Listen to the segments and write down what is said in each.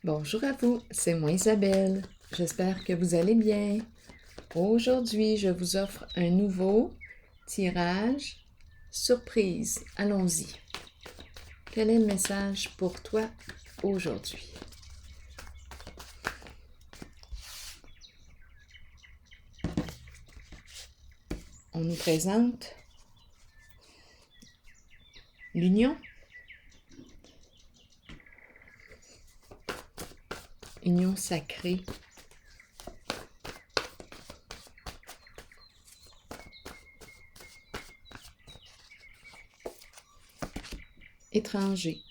Bonjour à vous, c'est moi Isabelle. J'espère que vous allez bien. Aujourd'hui, je vous offre un nouveau tirage surprise. Allons-y. Quel est le message pour toi aujourd'hui? On nous présente l'union, union sacrée, étranger,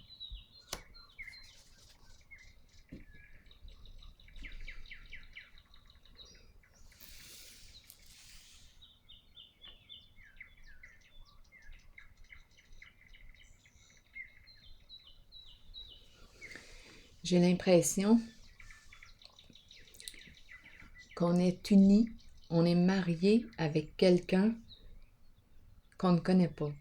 j'ai l'impression qu'on est unis, on est marié avec quelqu'un qu'on ne connaît pas.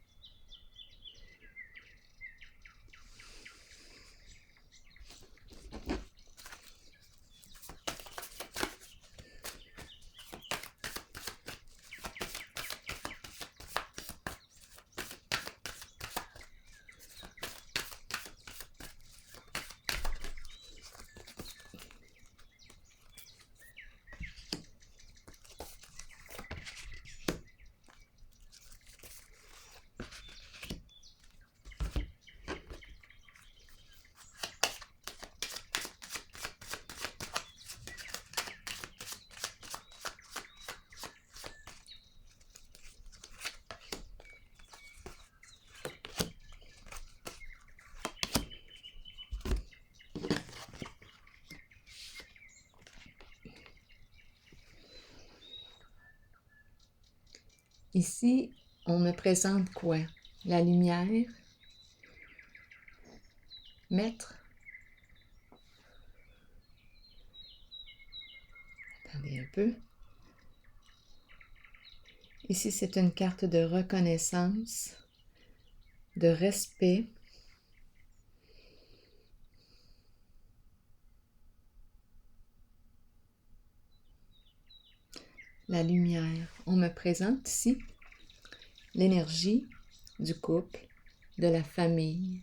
Ici, on me présente quoi? La lumière, maître. Attendez un peu. Ici, c'est une carte de reconnaissance, de respect. La lumière. On me présente ici l'énergie du couple, de la famille,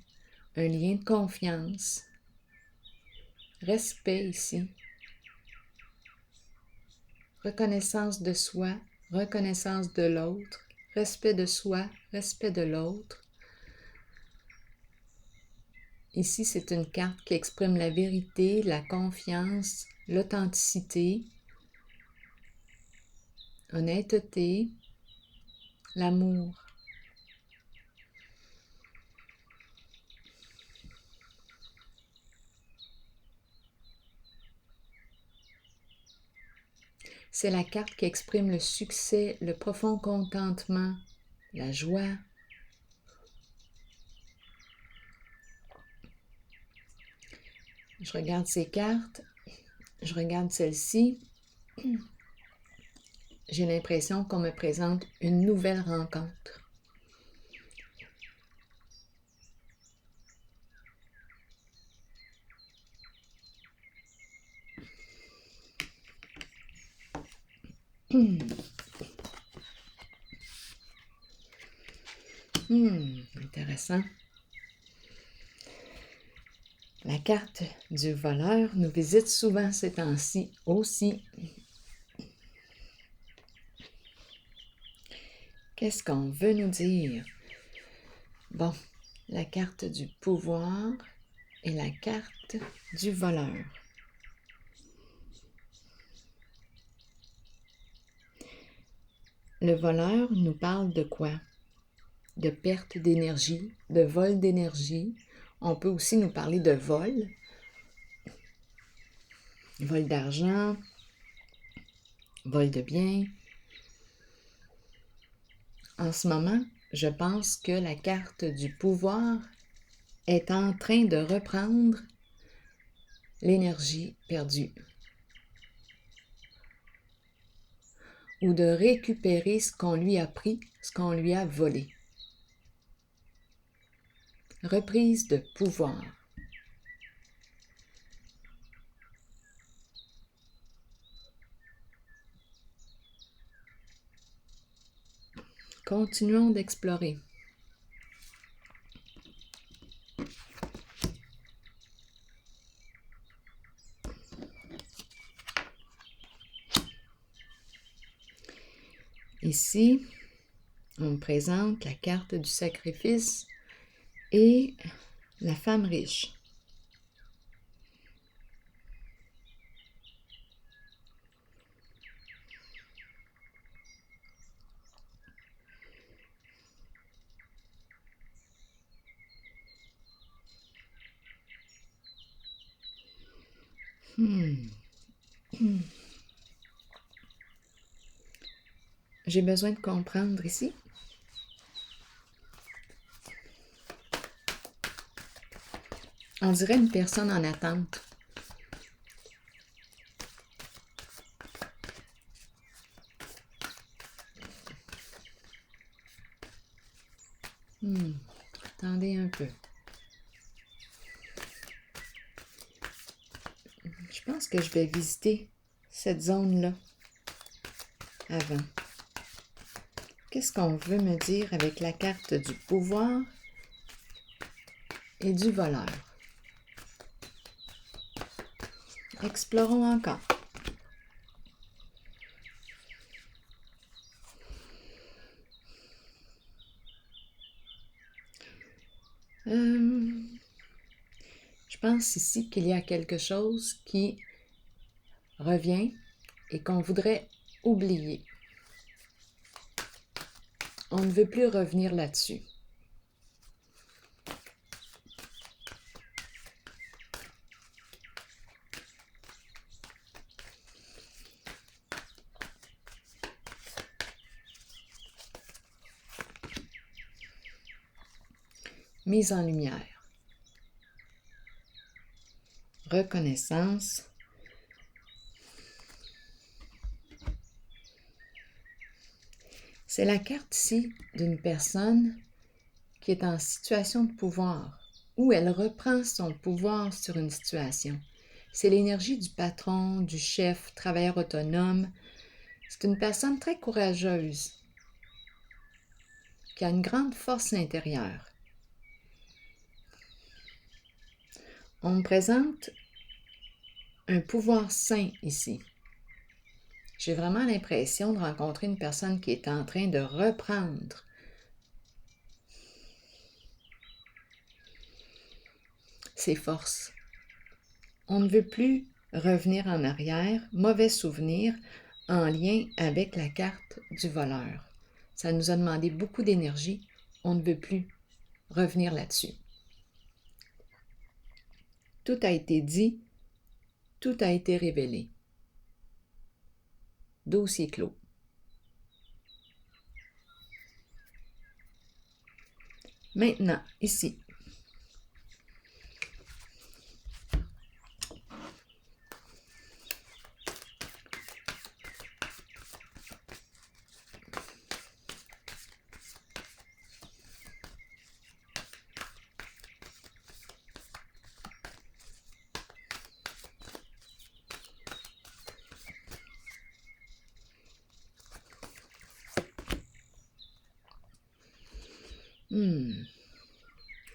un lien de confiance, respect ici, reconnaissance de soi, reconnaissance de l'autre, respect de soi, respect de l'autre. Ici, c'est une carte qui exprime la vérité, la confiance, l'authenticité, honnêteté, l'amour. C'est la carte qui exprime le succès, le profond contentement, la joie. Je regarde ces cartes, je regarde celle-ci. J'ai l'impression qu'on me présente une nouvelle rencontre. Intéressant. La carte du voleur nous visite souvent ces temps-ci aussi. Qu'est-ce qu'on veut nous dire? Bon, la carte du pouvoir et la carte du voleur. Le voleur nous parle de quoi? De perte d'énergie, de vol d'énergie. On peut aussi nous parler de vol d'argent, vol de biens. En ce moment, je pense que la carte du pouvoir est en train de reprendre l'énergie perdue ou de récupérer ce qu'on lui a pris, ce qu'on lui a volé. Reprise de pouvoir. Continuons d'explorer. Ici, on me présente la carte du sacrifice et la femme riche. J'ai besoin de comprendre ici. On dirait une personne en attente. Attendez un peu. Je pense que je vais visiter cette zone-là avant. Qu'est-ce qu'on veut me dire avec la carte du pouvoir et du voleur? Explorons encore. Je pense ici qu'il y a quelque chose qui revient et qu'on voudrait oublier. On ne veut plus revenir là-dessus. Mise en lumière. Reconnaissance. C'est la carte ici d'une personne qui est en situation de pouvoir, où elle reprend son pouvoir sur une situation. C'est l'énergie du patron, du chef, travailleur autonome. C'est une personne très courageuse, qui a une grande force intérieure. On me présente un pouvoir sain ici. J'ai vraiment l'impression de rencontrer une personne qui est en train de reprendre ses forces. On ne veut plus revenir en arrière, mauvais souvenir en lien avec la carte du voleur. Ça nous a demandé beaucoup d'énergie, on ne veut plus revenir là-dessus. Tout a été dit, tout a été révélé. Dossier clos. Maintenant, ici.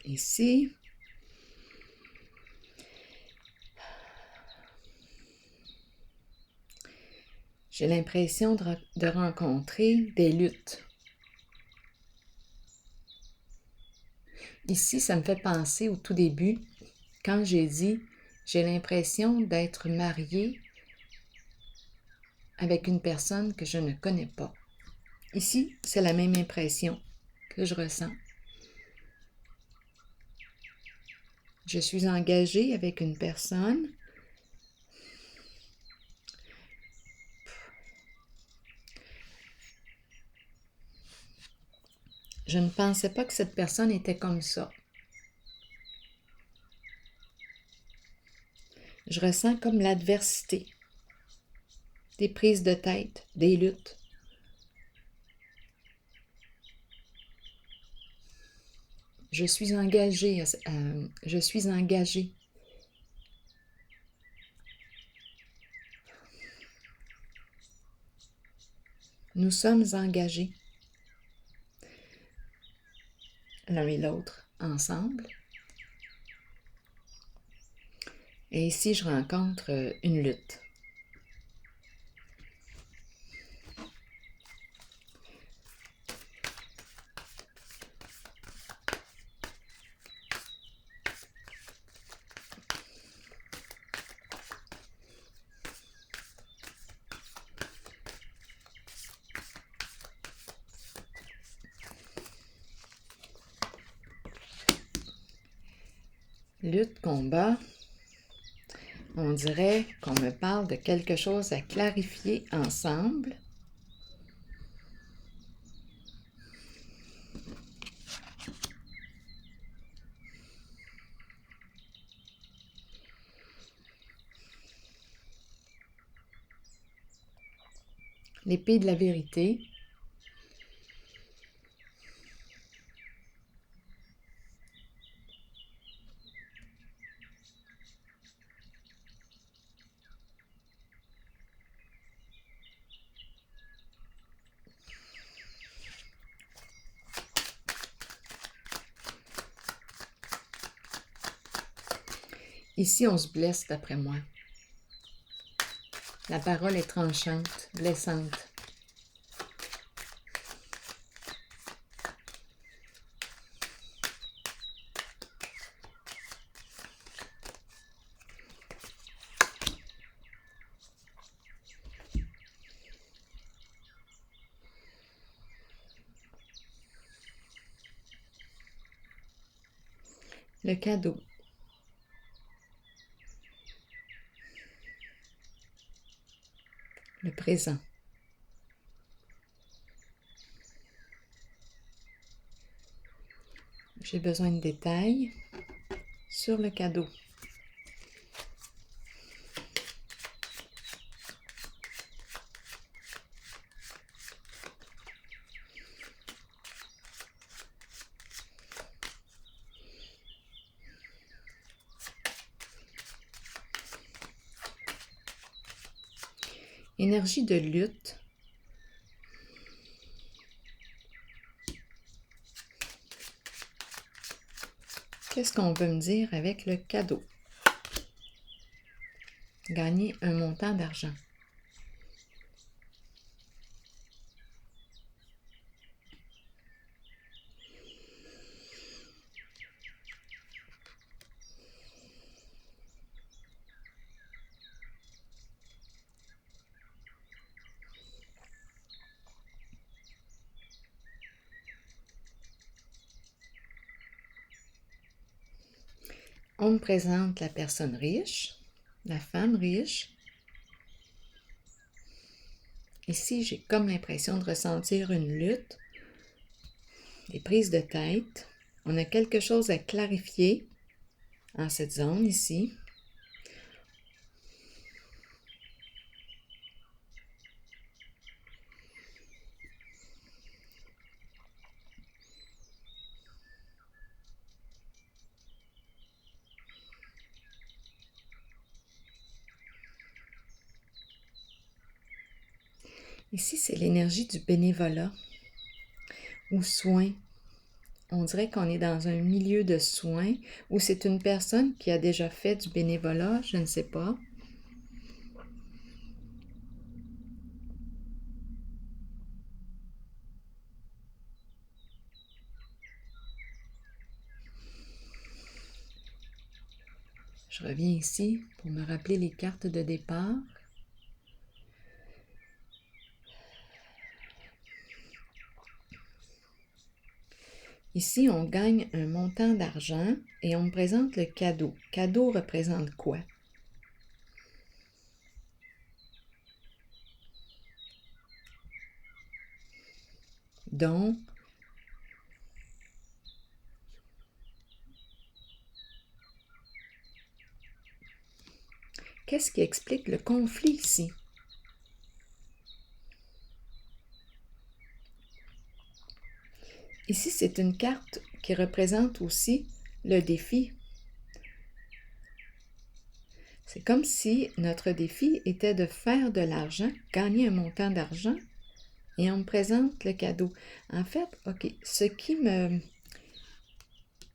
Ici. J'ai l'impression de rencontrer des luttes. Ici, ça me fait penser au tout début, quand j'ai dit « j'ai l'impression d'être mariée avec une personne que je ne connais pas ». Ici, c'est la même impression que je ressens. Je suis engagée avec une personne. Je ne pensais pas que cette personne était comme ça. Je ressens comme l'adversité, des prises de tête, des luttes. Je suis engagée. Nous sommes engagés. l'un et l'autre ensemble. Et ici, je rencontre une lutte. Lutte, combat, on dirait qu'on me parle de quelque chose à clarifier ensemble. L'épée de la vérité. Ici, on se blesse d'après moi. La parole est tranchante, blessante. Le cadeau. Le présent. J'ai besoin de détails sur le cadeau. Énergie de lutte. Qu'est-ce qu'on veut me dire avec le cadeau? Gagner un montant d'argent. On me présente la personne riche, la femme riche. Ici, j'ai comme l'impression de ressentir une lutte, des prises de tête. On a quelque chose à clarifier en cette zone ici. Ici, c'est l'énergie du bénévolat ou soin. On dirait qu'on est dans un milieu de soins ou c'est une personne qui a déjà fait du bénévolat, je ne sais pas. Je reviens ici pour me rappeler les cartes de départ. Ici, on gagne un montant d'argent et on me présente le cadeau. Cadeau représente quoi? Donc, qu'est-ce qui explique le conflit ici? Ici, c'est une carte qui représente aussi le défi. C'est comme si notre défi était de faire de l'argent, gagner un montant d'argent, et on me présente le cadeau. En fait, OK, ce qui me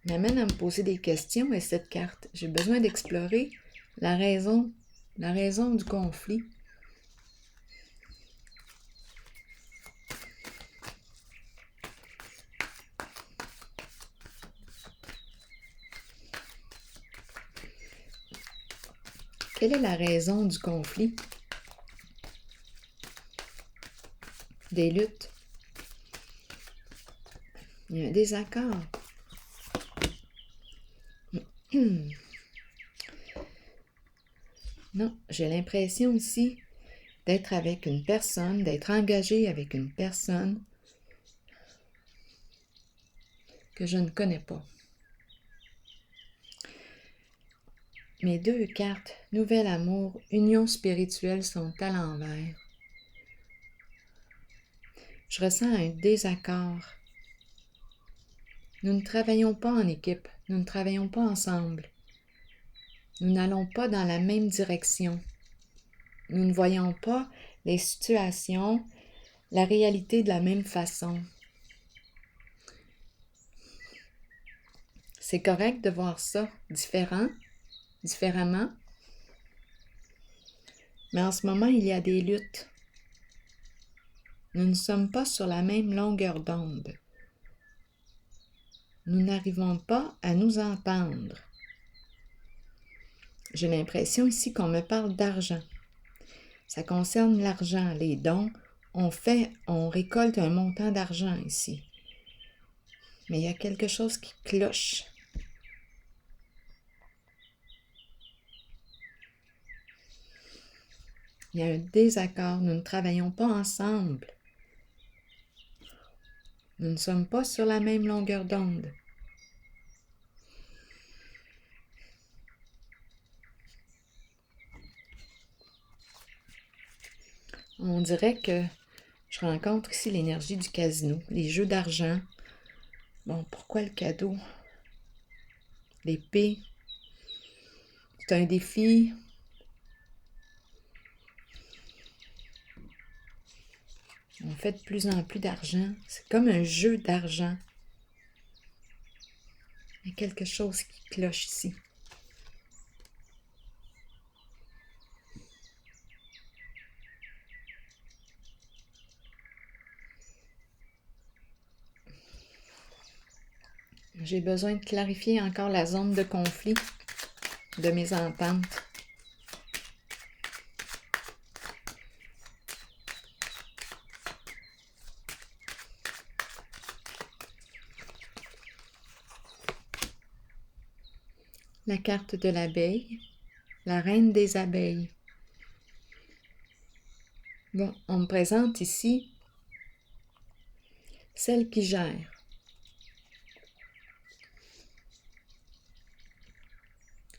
m'amène à me poser des questions et cette carte. J'ai besoin d'explorer la raison du conflit. Quelle est la raison du conflit? Des luttes. Il y a un désaccord. Non, j'ai l'impression ici d'être avec une personne, d'être engagée avec une personne que je ne connais pas. Mes deux cartes, Nouvel amour, Union spirituelle, sont à l'envers. Je ressens un désaccord. Nous ne travaillons pas en équipe, nous ne travaillons pas ensemble. Nous n'allons pas dans la même direction. Nous ne voyons pas les situations, la réalité de la même façon. C'est correct de voir ça différemment, mais en ce moment, il y a des luttes. Nous ne sommes pas sur la même longueur d'onde. Nous n'arrivons pas à nous entendre. J'ai l'impression ici qu'on me parle d'argent. Ça concerne l'argent, les dons. On récolte un montant d'argent ici. Mais il y a quelque chose qui cloche. Il y a un désaccord. Nous ne travaillons pas ensemble. Nous ne sommes pas sur la même longueur d'onde. On dirait que je rencontre ici l'énergie du casino, les jeux d'argent. Bon, pourquoi le cadeau? L'épée. C'est un défi. On fait de plus en plus d'argent. C'est comme un jeu d'argent. Il y a quelque chose qui cloche ici. J'ai besoin de clarifier encore la zone de conflit de mes ententes. La carte de l'abeille, la reine des abeilles. Bon, on me présente ici celle qui gère.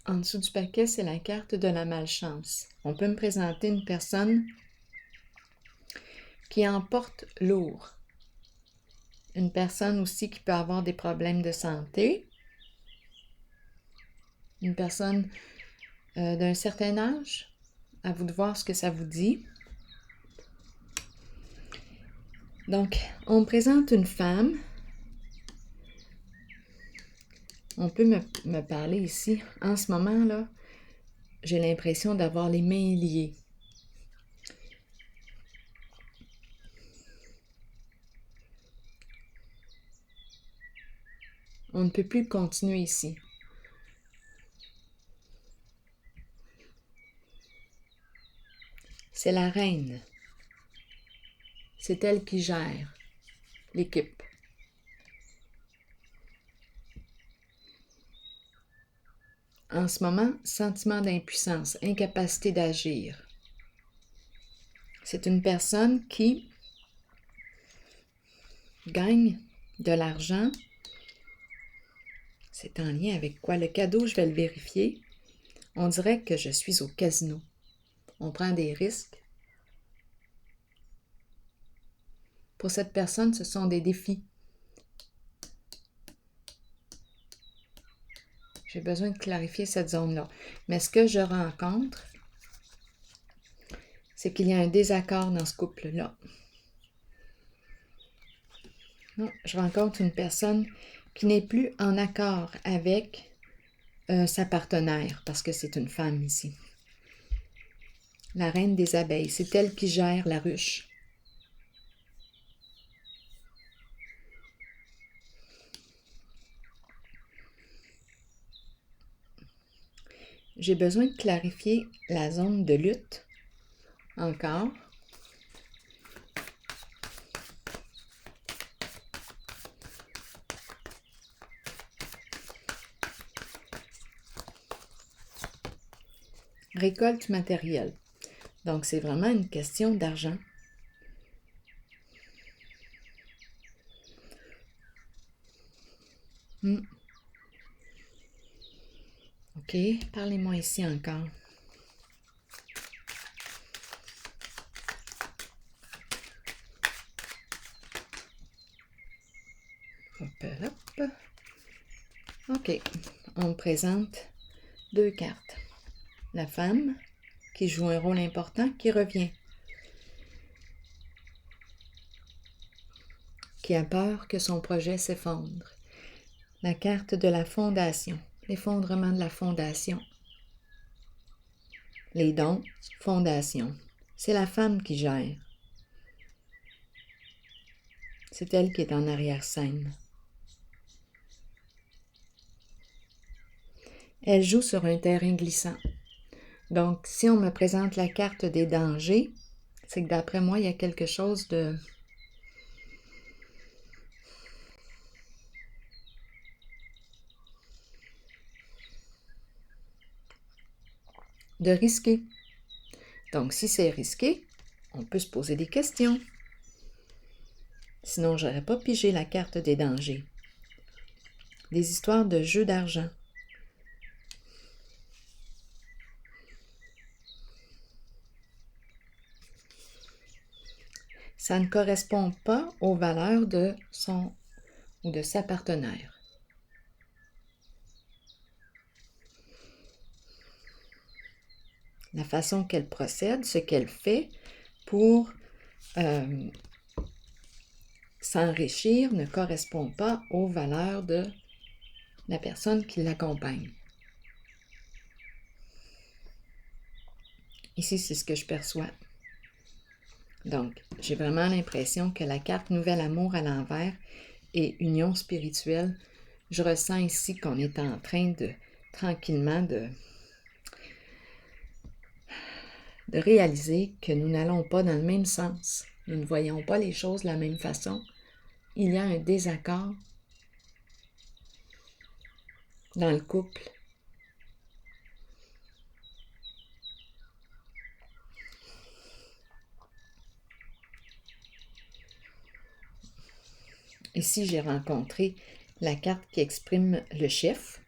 En dessous du paquet, c'est la carte de la malchance. On peut me présenter une personne qui en porte lourd. Une personne aussi qui peut avoir des problèmes de santé. Une personne d'un certain âge. À vous de voir ce que ça vous dit. Donc, on me présente une femme. On peut me parler ici. En ce moment, là, j'ai l'impression d'avoir les mains liées. On ne peut plus continuer ici. C'est la reine. C'est elle qui gère l'équipe. En ce moment, sentiment d'impuissance, incapacité d'agir. C'est une personne qui gagne de l'argent. C'est en lien avec quoi? Le cadeau, je vais le vérifier. On dirait que je suis au casino. On prend des risques. Pour cette personne, ce sont des défis. J'ai besoin de clarifier cette zone-là. Mais ce que je rencontre, c'est qu'il y a un désaccord dans ce couple-là. Non, je rencontre une personne qui n'est plus en accord avec sa partenaire, parce que c'est une femme ici. La reine des abeilles, c'est elle qui gère la ruche. J'ai besoin de clarifier la zone de lutte encore. Récolte matérielle. Donc, c'est vraiment une question d'argent. OK, parlez-moi ici encore. Hop, hop. OK, on me présente 2 cartes. La femme, qui joue un rôle important, qui revient. Qui a peur que son projet s'effondre. La carte de la fondation, l'effondrement de la fondation. Les dons, fondation. C'est la femme qui gère. C'est elle qui est en arrière-scène. Elle joue sur un terrain glissant. Donc, si on me présente la carte des dangers, c'est que d'après moi, il y a quelque chose de risqué. Donc, si c'est risqué, on peut se poser des questions. Sinon, j'aurais pas pigé la carte des dangers. Des histoires de jeux d'argent. Ça ne correspond pas aux valeurs de son ou de sa partenaire. La façon qu'elle procède, ce qu'elle fait pour s'enrichir ne correspond pas aux valeurs de la personne qui l'accompagne. Ici, c'est ce que je perçois. Donc, j'ai vraiment l'impression que la carte Nouvel Amour à l'envers et Union spirituelle, je ressens ici qu'on est en train de, tranquillement, de réaliser que nous n'allons pas dans le même sens. Nous ne voyons pas les choses de la même façon. Il y a un désaccord dans le couple. Ici, j'ai rencontré la carte qui exprime le chef.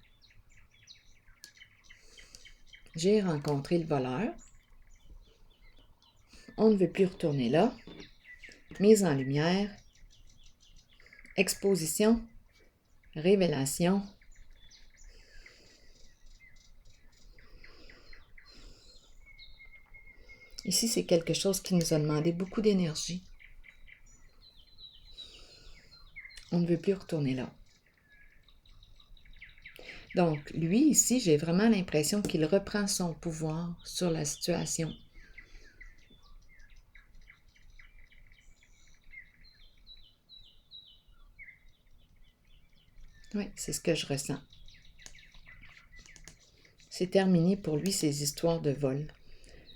J'ai rencontré le voleur. On ne veut plus retourner là. Mise en lumière. Exposition. Révélation. Ici, c'est quelque chose qui nous a demandé beaucoup d'énergie. On ne veut plus retourner là. Donc, lui, ici, j'ai vraiment l'impression qu'il reprend son pouvoir sur la situation. Oui, c'est ce que je ressens. C'est terminé pour lui, ces histoires de vol.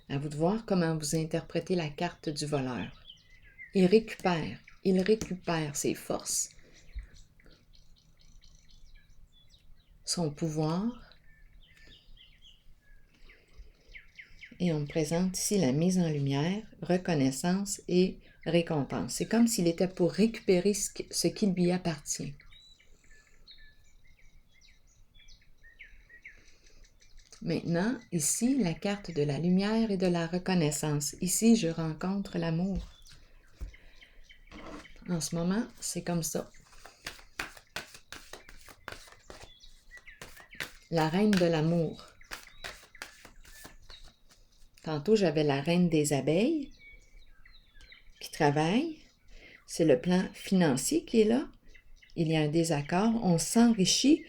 À vous de voir comment vous interprétez la carte du voleur. Il récupère ses forces, son pouvoir, et on me présente ici la mise en lumière, reconnaissance et récompense. C'est comme s'il était pour récupérer ce qui lui appartient. Maintenant, ici, la carte de la lumière et de la reconnaissance. Ici, je rencontre l'amour. En ce moment, c'est comme ça. La reine de l'amour. Tantôt, j'avais la reine des abeilles qui travaille. C'est le plan financier qui est là. il y a un désaccord, on s'enrichit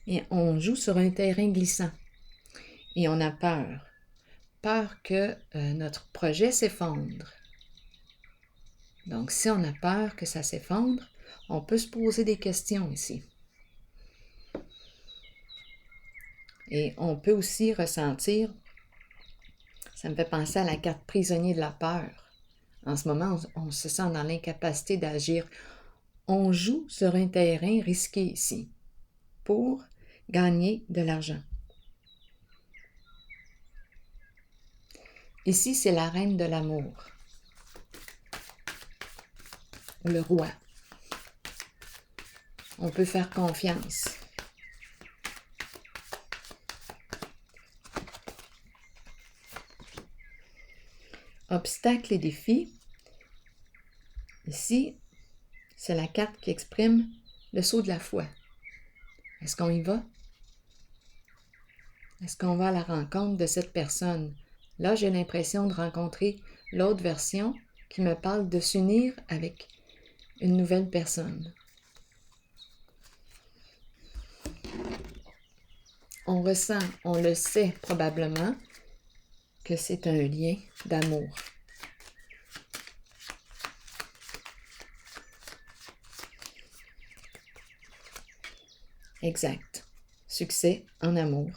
et on joue sur un terrain glissant. Et on a peur. Peur que notre projet s'effondre. Donc, si on a peur que ça s'effondre, on peut se poser des questions ici. Et on peut aussi ressentir, ça me fait penser à la carte prisonnier de la peur. En ce moment, on se sent dans l'incapacité d'agir. On joue sur un terrain risqué ici pour gagner de l'argent. Ici, c'est la reine de l'amour, ou le roi. On peut faire confiance. Obstacles et défis. Ici, c'est la carte qui exprime le saut de la foi. Est-ce qu'on y va? Est-ce qu'on va à la rencontre de cette personne? Là, j'ai l'impression de rencontrer l'autre version qui me parle de s'unir avec une nouvelle personne. On ressent, on le sait probablement, que c'est un lien d'amour. Exact. Succès en amour.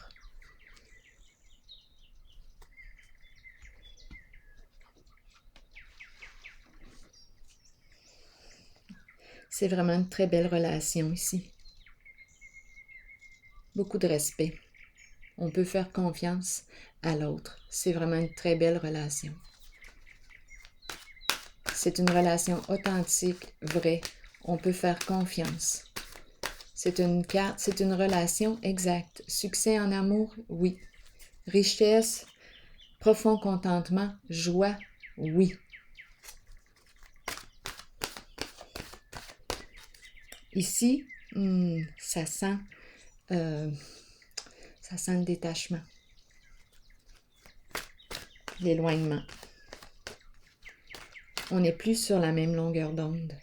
C'est vraiment une très belle relation ici. Beaucoup de respect. On peut faire confiance à l'autre. C'est vraiment une très belle relation. C'est une relation authentique, vraie. On peut faire confiance. C'est une relation exacte. Succès en amour, oui. Richesse, profond contentement, joie, oui. Ici, ça sent le détachement, l'éloignement. On n'est plus sur la même longueur d'onde.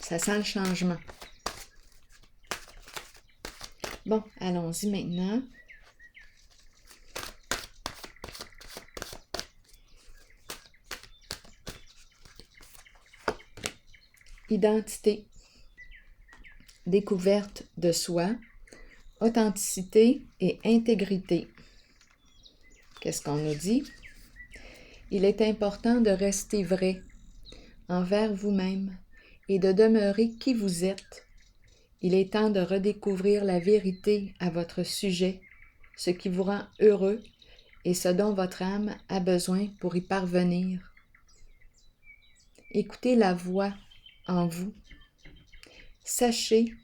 Ça sent le changement. Bon, allons-y maintenant. Identité, découverte de soi, authenticité et intégrité. Qu'est-ce qu'on nous dit? Il est important de rester vrai envers vous-même et de demeurer qui vous êtes. Il est temps de redécouvrir la vérité à votre sujet, ce qui vous rend heureux et ce dont votre âme a besoin pour y parvenir. Écoutez la voix en vous. Sachez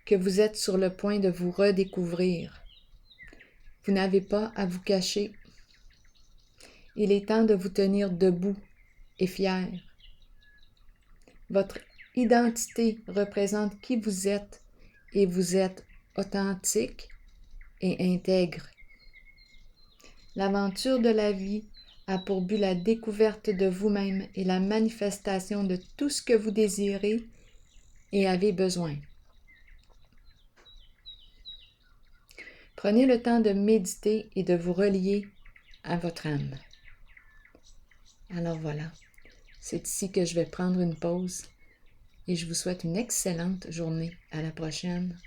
que vous êtes sur le point de vous redécouvrir. Vous n'avez pas à vous cacher. Il est temps de vous tenir debout et fier. Votre identité représente qui vous êtes et vous êtes authentique et intègre. L'aventure de la vie a pour but la découverte de vous-même et la manifestation de tout ce que vous désirez et avez besoin. Prenez le temps de méditer et de vous relier à votre âme. Alors voilà, c'est ici que je vais prendre une pause et je vous souhaite une excellente journée. À la prochaine.